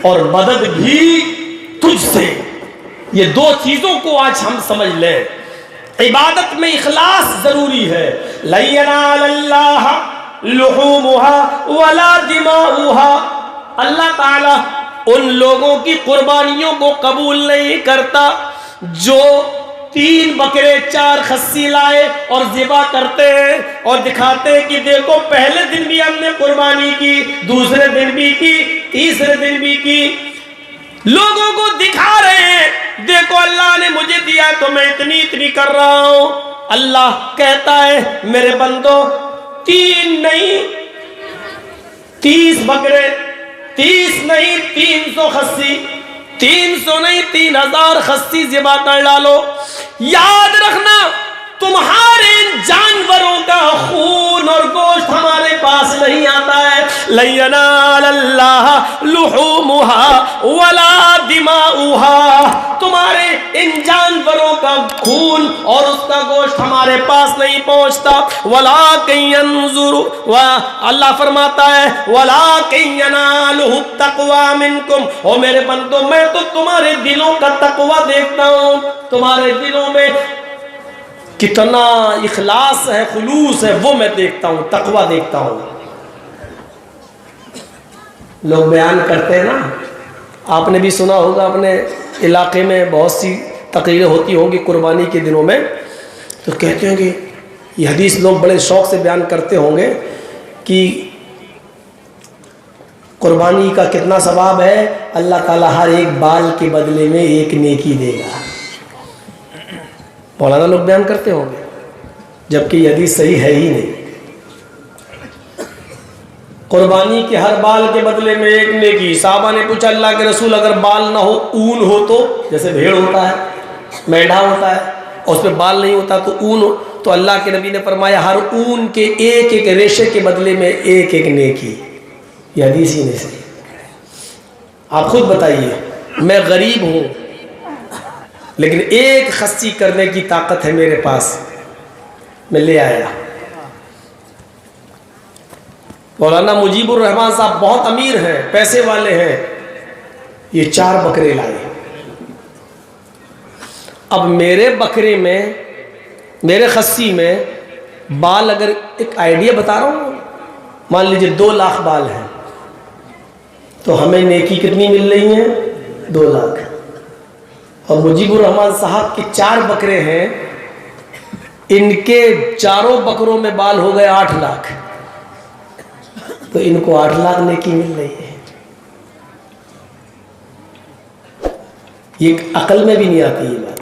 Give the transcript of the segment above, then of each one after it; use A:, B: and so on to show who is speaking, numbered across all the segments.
A: اور مدد بھی تجھ سے. یہ دو چیزوں کو آج ہم سمجھ لیں. عبادت میں اخلاص ضروری ہے. لَن يَنَالَ اللَّهَ لُحُومُهَا وَلَا دِمَاؤُهَا. اللہ تعالیٰ ان لوگوں کی قربانیوں کو قبول نہیں کرتا جو 3 بکرے 4 خصی لائے اور ذبح کرتے ہیں اور دکھاتے ہیں کہ دیکھو پہلے دن بھی ہم نے قربانی کی, دوسرے دن بھی کی, تیسرے دن بھی کی. لوگوں کو دکھا رہے ہیں دیکھو اللہ نے مجھے دیا تو میں اتنی کر رہا ہوں. اللہ کہتا ہے میرے بندو 3 نہیں 30 بکرے, 30 نہیں 300 خصی, 300 نہیں 3000 خصی ذبح کر ڈالو. یاد رکھنا تمہارے جانوروں کا خون اور گوشت ہمارے پاس نہیں آتا ہے. لَن يَنَالَ اللَّهَ لُحُومُهَا وَلَا دِمَاؤُهَا. تمہارے ان جانوروں کا خون اور اس کا گوشت ہمارے پاس نہیں پہنچتا. وَلَٰكِن يَنظُرُ, اللہ فرماتا ہے وَلَٰكِن يَنَالُهُ التَّقْوَىٰ مِنكُمْ. او میرے بندو میں تو تمہارے دلوں کا تقوی دیکھتا ہوں, تمہارے دلوں میں کتنا اخلاص ہے, خلوص ہے, وہ میں دیکھتا ہوں, تقوی دیکھتا ہوں. لوگ بیان کرتے ہیں نا, آپ نے بھی سنا ہوگا اپنے علاقے میں بہت سی تقریریں ہوتی ہوں گی قربانی کے دنوں میں, تو کہتے ہیں کہ یہ حدیث لوگ بڑے شوق سے بیان کرتے ہوں گے کہ قربانی کا کتنا ثواب ہے, اللہ تعالیٰ ہر ایک بال کے بدلے میں ایک نیکی دے گا. مولانا لوگ بیان کرتے ہوں گے, جبکہ یہ حدیث صحیح ہے ہی نہیں. قربانی کے ہر بال کے بدلے میں ایک نیکی. صحابہ نے پوچھا اللہ کے رسول اگر بال نہ ہو, اون ہو تو, جیسے بھیڑ ہوتا ہے, مینڈھا ہوتا ہے اور اس پہ بال نہیں ہوتا تو اون ہو, تو اللہ کے نبی نے فرمایا ہر اون کے ایک ریشے کے بدلے میں ایک نیکی. یہ حدیث ہی نہیں صحیح. آپ خود بتائیے, میں غریب ہوں لیکن ایک خصی کرنے کی طاقت ہے میرے پاس, میں لے آیا. مولانا مجیب الرحمان صاحب بہت امیر ہیں, پیسے والے ہیں, یہ 4 بکرے لائے. اب میرے بکرے میں, میرے خصی میں بال, اگر ایک آئیڈیا بتا رہا ہوں, مان لیجئے 2 لاکھ بال ہیں, تو ہمیں نیکی کتنی مل رہی ہیں, 2 لاکھ. اور مجیب الرحمان صاحب کے 4 بکرے ہیں, ان کے 4 بکروں میں بال ہو گئے 8 لاکھ, تو ان کو 8 لاکھ نیکی مل رہی ہے. یہ عقل میں بھی نہیں آتی یہ بات.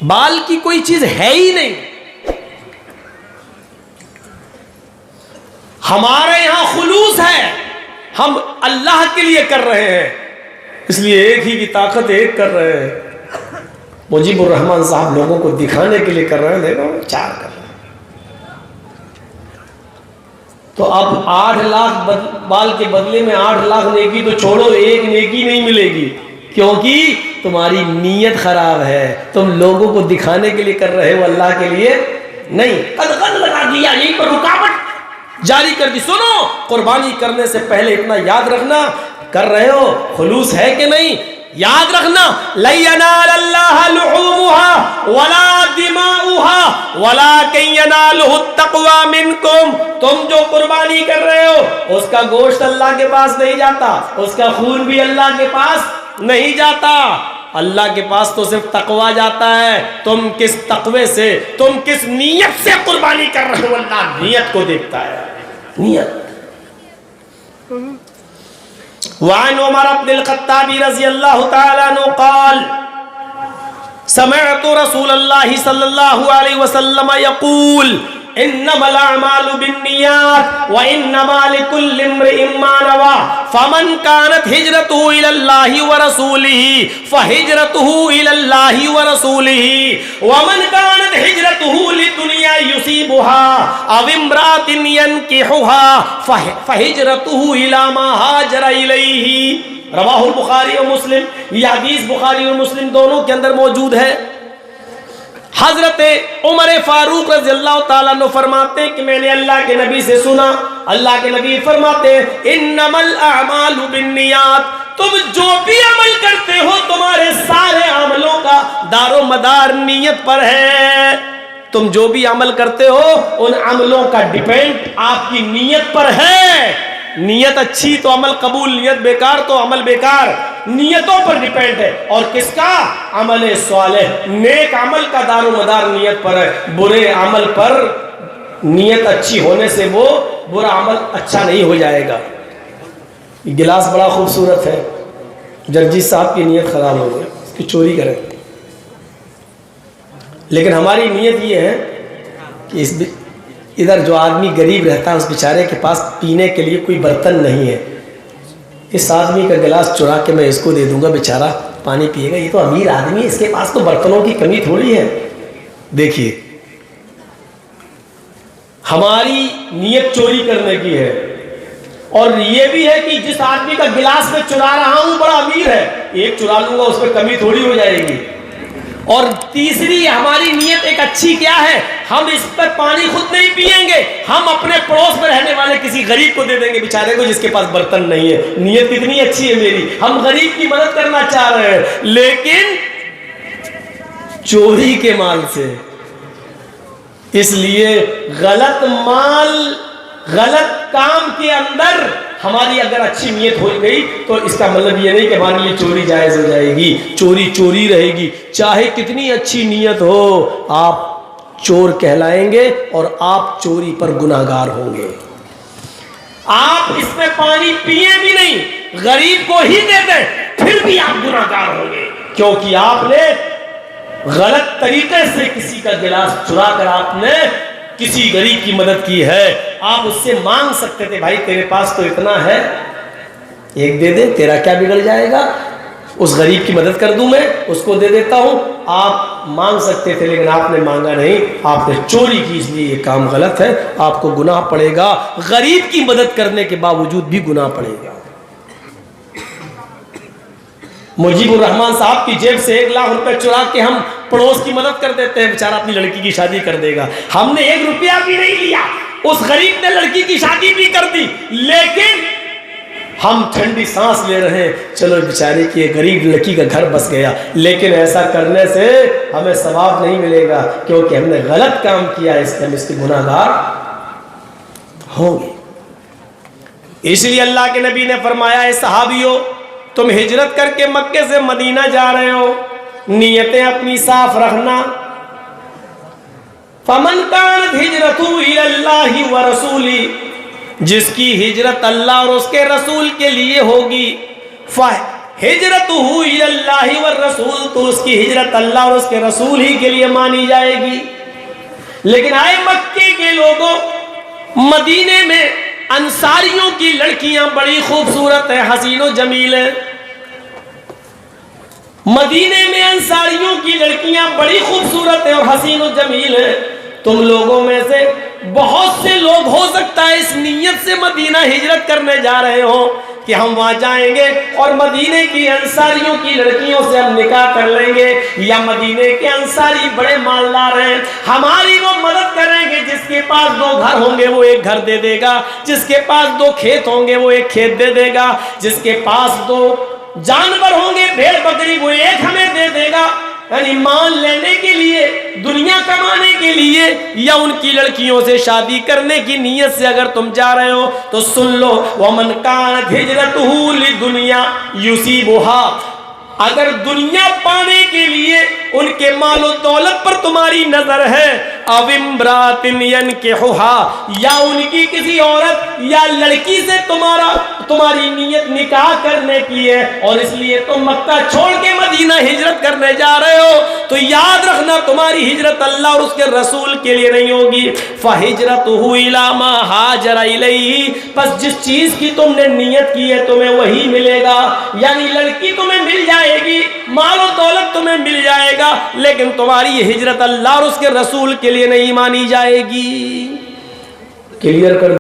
A: بال کی کوئی چیز ہے ہی نہیں. ہمارے یہاں خلوص ہے, ہم اللہ کے لیے کر رہے ہیں, اس لیے ایک ہی کی طاقت ایک کر رہے ہیں. مجیب الرحمان صاحب لوگوں کو دکھانے کے لیے کر رہے ہیں, دیکھو 4 کر رہے ہیں. تو اب 8 لاکھ بال کے بدلے میں 8 لاکھ نیکی تو چھوڑو, ایک نیکی نہیں ملے گی, کیونکہ تمہاری نیت خراب ہے. تم لوگوں کو دکھانے کے لیے کر رہے ہو, اللہ کے لیے نہیں. قد لگا دیا, یہی پر رکاوٹ جاری کر دی. سنو, قربانی کرنے سے پہلے اتنا یاد رکھنا, کر رہے ہو خلوص ہے کہ نہیں. یاد رکھنا لَن يَنَالَ اللَّهَ لُحُومُهَا وَلَا دِمَاؤُهَا وَلَٰكِن يَنَالُهُ التَّقْوَىٰ مِنكُمْ. تم جو قربانی کر رہے ہو اس کا گوشت اللہ کے پاس نہیں جاتا, اس کا خون بھی اللہ کے پاس نہیں جاتا, اللہ کے پاس تو صرف تقویٰ جاتا ہے. تم کس تقوی سے, تم کس نیت سے قربانی کر رہے ہو, اللہ نیت کو دیکھتا ہے. نیت. وعن عمر بن الخطاب رضی اللہ تعالی عنہ قال سمعت رسول اللہ صلی اللہ علیہ وسلم یقول انما الاعمال بالنیات وانما لكل امرئ ما نوى فمن كانت هجرته الى الله ورسوله فهجرته الى الله ورسوله ومن كانت هجرته لدنيا يصيبها او امرأة ينكحها فهجرته الى ما هاجر اليه. رواہ البخاری و مسلم. یہ حدیث بخاری اور مسلم دونوں کے اندر موجود ہے. حضرت عمر فاروق رضی اللہ تعالیٰ عنہ فرماتے ہیں کہ میں نے اللہ کے نبی سے سنا، اللہ کے نبی فرماتے ہیں انما الاعمال بالنیات، تم جو بھی عمل کرتے ہو تمہارے سارے عملوں کا دار و مدار نیت پر ہے۔ تم جو بھی عمل کرتے ہو ان عملوں کا ڈیپینڈ آپ کی نیت پر ہے۔ نیت اچھی تو عمل قبول، نیت بیکار تو عمل بیکار۔ نیتوں پر ڈیپینڈ ہے۔ اور کس کا؟ عمل صالح، نیک عمل کا دار و مدار نیت پر ہے۔ برے عمل پر نیت اچھی ہونے سے وہ برا عمل اچھا نہیں ہو جائے گا۔ یہ گلاس بڑا خوبصورت ہے، جرجیت صاحب کی نیت خراب ہو گئی، اس کی چوری کریں، لیکن ہماری نیت یہ ہے کہ ادھر جو آدمی غریب رہتا ہے اس بیچارے کے پاس پینے کے لیے کوئی برتن نہیں ہے، اس آدمی کا گلاس چرا کے میں اس کو دے دوں گا، بیچارہ پانی پیے گا، یہ تو امیر آدمی ہے، اس کے پاس تو برتنوں کی کمی تھوڑی ہے۔ دیکھیے ہماری نیت چوری کرنے کی ہے، اور یہ بھی ہے کہ جس آدمی کا گلاس میں چرا رہا ہوں بڑا امیر ہے، ایک چرا لوں گا اس میں کمی تھوڑی ہو جائے گی۔ اور تیسری ہماری نیت ایک اچھی کیا ہے، ہم اس پر پانی خود نہیں پئیں گے، ہم اپنے پڑوس میں رہنے والے کسی غریب کو دے دیں گے، بیچارے کو جس کے پاس برتن نہیں ہے۔ نیت کتنی اچھی ہے میری، ہم غریب کی مدد کرنا چاہ رہے ہیں، لیکن چوری کے مال سے۔ اس لیے غلط مال، غلط کام کے اندر ہماری اگر اچھی نیت ہو گئی تو اس کا مطلب یہ نہیں کہ ہمارے لیے چوری جائز ہو جائے گی، چوری چوری رہے گی، چاہے کتنی اچھی نیت ہو، آپ چور کہلائیں گے اور آپ چوری پر گناہگار ہوں گے۔ آپ اس میں پانی پیے بھی نہیں، غریب کو ہی دے دیں، پھر بھی آپ گناہگار ہوں گے، کیونکہ آپ نے غلط طریقے سے کسی کا گلاس چرا کر آپ نے کسی غریب کی مدد کی ہے۔ آپ اس سے مانگ سکتے تھے، بھائی تیرے پاس تو اتنا ہے، ایک دے دے، تیرا کیا بگڑ جائے گا، اس غریب کی مدد کر دوں میں، اس کو دے دیتا ہوں۔ آپ مانگ سکتے تھے لیکن آپ نے مانگا نہیں، آپ نے چوری کی، اس لیے یہ کام غلط ہے، آپ کو گناہ پڑے گا، غریب کی مدد کرنے کے باوجود بھی گناہ پڑے گا۔ مجیب الرحمان صاحب کی جیب سے 1 لاکھ روپے چرا کے ہم پڑوس کی مدد کر دیتے ہیں، بیچارہ اپنی لڑکی کی شادی کر دے گا، ہم نے 1 روپیہ بھی نہیں لیا، اس غریب نے لڑکی کی شادی بھی کر دی، لیکن ہم ٹھنڈی سانس لے رہے ہیں، چلو بیچارے کی غریب لڑکی کا گھر بس گیا، لیکن ایسا کرنے سے ہمیں ثواب نہیں ملے گا، کیونکہ ہم نے غلط کام کیا ہے، اس لیے ہم اس کے گناہگار ہوں گے۔ اس لیے اللہ کے نبی نے فرمایا، اے صحابیوں تم ہجرت کر کے مکے سے مدینہ جا رہے ہو، نیتیں اپنی صاف رکھنا۔ فمن کانت ہجرتہ الی اللہ ورسولہ، جس کی ہجرت اللہ اور اس کے رسول کے لیے ہوگی، فہجرتہ الی اللہ والرسول، تو اس کی ہجرت اللہ اور اس کے رسول ہی کے لیے مانی جائے گی۔ لیکن آئے مکے کے لوگوں، مدینے میں انصاریوں کی لڑکیاں بڑی خوبصورت ہیں، حسین و جمیل ہیں، مدینے میں انصاریوں کی لڑکیاں بڑی خوبصورت ہیں اور حسین و جمیل ہیں۔ تم لوگوں میں سے بہت سے لوگ ہو سکتا ہے اس نیت سے مدینہ ہجرت کرنے جا رہے ہوں کہ ہم وہاں جائیں گے اور مدینے کی انصاریوں کی لڑکیوں سے ہم نکاح کر لیں گے، یا مدینے کے انصاری بڑے مالدار ہیں، ہماری وہ مدد کریں گے، جس کے پاس 2 گھر ہوں گے وہ 1 گھر دے دے گا، جس کے پاس 2 کھیت ہوں گے وہ 1 کھیت دے دے گا، جس کے پاس 2 جانور ہوں گے بھیڑ بکری وہ 1 ہمیں دے دے گا۔ یعنی مال لینے کے لیے، دنیا کمانے کے لیے، یا ان کی لڑکیوں سے شادی کرنے کی نیت سے اگر تم جا رہے ہو تو سن لو، وَمَنْ كَانَتْ هِجْرَتُهُ لِلدُّنْيَا يُصِيبُهَا، اگر دنیا پانے کے لیے ان کے مال و دولت پر تمہاری نظر ہے، اَوْ امْرَأَةٍ يَنْكِحُهَا، یا ان کی کسی عورت یا لڑکی سے تمہاری نیت نکاح کرنے کی ہے، اور اس لیے تم مکہ چھوڑ کے مدینہ ہجرت کرنے جا رہے ہو، تو یاد رکھنا تمہاری ہجرت اللہ اور اس کے رسول کے لیے نہیں ہوگی۔ فَهِجْرَتُهُ إِلَىٰ مَا هَاجَرَ إِلَيْهِ، بس جس چیز کی تم نے نیت کی ہے تمہیں وہی ملے گا، یعنی لڑکی تمہیں مل جائے گی، مال و دولت تمہیں مل جائے گا، لیکن تمہاری یہ ہجرت اللہ اور اس کے رسول کے لیے نہیں مانی جائے گی۔ کلیئر کر